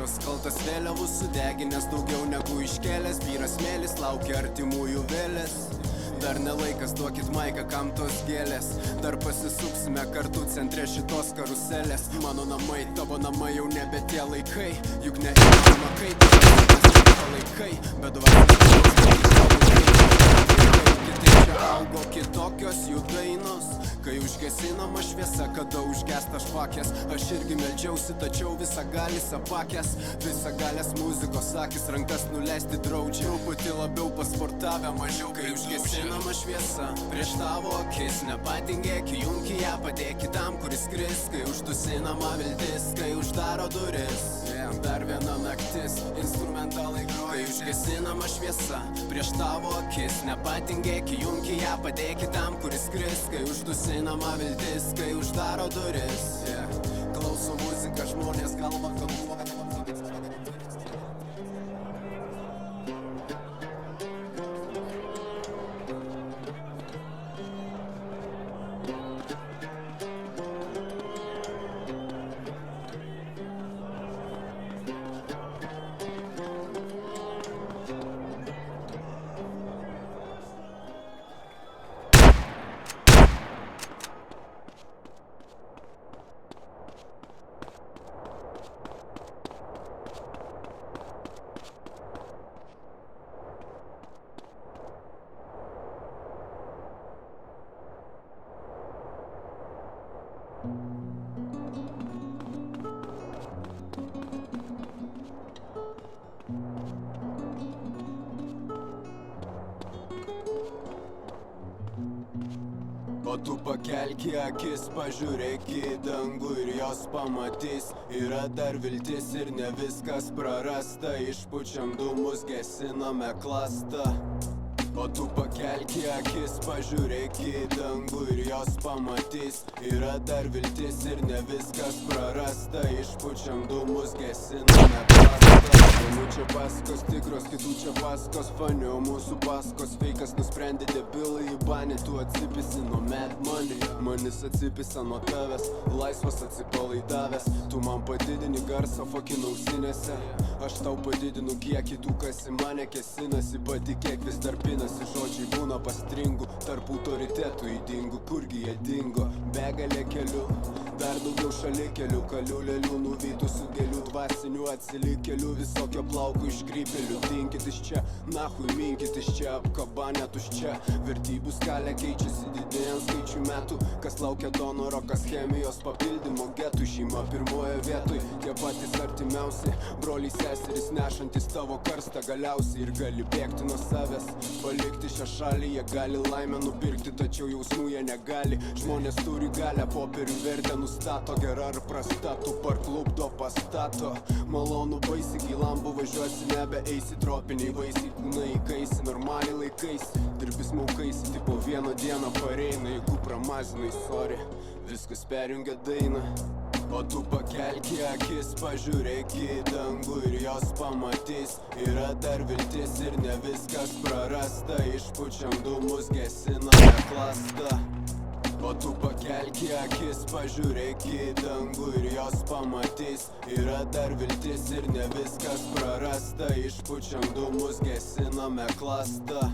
bažnyčios kaltas vėliavų sudeginęs daugiau negu iškėlęs, vyras mėlis laukia artimųjų vėlės. Dar nelaikas, duokit maiką, kam tos gėlės. Dar pasisuksime kartu centre šitos karuselės. Mano namai, tavo namai jau nebe tie laikai. Juk nežinoma kaip palaikai, bet kiti čia augo kitokios jų dainos. Kai užgesinama šviesa, kada užgesta špakės. Aš irgi meldžiausi, tačiau visagalis apakęs. Visagalės muzikos akis, rankas nuleisti draudžia. Truputį labiau pasportavę, mažiau. Kai užgesinama šviesa prieš tavo akis, nepatingėk, įjunki ją, padėk kitam, kuris skris. Kai uždusinama viltis, kai uždaro duris. Dar viena naktis, instrumentalai groja. Kai užgesinama šviesa prieš tavo akis, nepatingėk, įjunki ją, padėk kitam, kuris skris. Kai uždusinama viltis, kai uždaro duris. Klauso muziką, žmonės galva kalbuoja. O tu pakelk akis, pažiūrėk į dangų ir jos pamatys. Yra dar viltis ir ne viskas prarasta. Išpučiam dūmus, gesiname klastą. O tu pakelk akis, pažiūrėk į dangų ir jos pamatys. Yra dar viltis ir ne viskas prarasta. Išpučiam dūmus, gesiname klastą. Vienų čia paskos tikros, kitų čia paskos fani, o mūsų paskos feikas nusprendė debilai į banį. Tu atsipisi nuo mad money, manis atsipisa nuo tavęs, laisvas atsipalaidavęs. Tu man padidini garsą fucking ausinėse, aš tau padidinu kiekį. Tų kas į mane kesinasi, patikėk vis dar pinasi. Žodžiai būna pastringų, tarp autoritetų įdingų. Kurgi jie dingo, begalė kelių, dar daugiau šalikelių. Kalių lėlių nuvytų su gėlių dvasinių atsilikėlių. Visokio plauko iškrypėlių, dinkit iš čia, nahui minkit iš čia. Apkabanė tuščia, vertybių skalė keičiasi didėjant skaičių metų. Kas laukia donoro, kas chemijos papildymo getų. Šeima pirmoje vietoj, tie patys artimiausi broliai seserys nešantis tavo karstą galiausiai. Ir gali bėgti nuo savęs, palikti šią šalį. Jie gali laimę nupirkti, tačiau jausmų jie negali. Žmonės turi galę, popierių vertę nustato. Gera ar prasta, tu parklupdo pastato. Malonu baisi, gilambu važiuosi, nebe eisi. Tropiniai vaisiai, kūnai įkaisi, normaliai laikaisi. Dirbi smaukaisi, tipo vieną dieną pareina. Jeigu pramazinai, sorry, viskas perjungia dainą. O tu pakelk akis, pažiūrėk į dangų ir jos pamatys. Yra dar viltis ir ne viskas prarasta. Išpučiam dūmus, gesiname klastą. O tu pakelk akis, pažiūrėk į dangų ir jos pamatys. Yra dar viltis ir ne viskas prarasta. Išpučiam dūmus, gesiname klastą.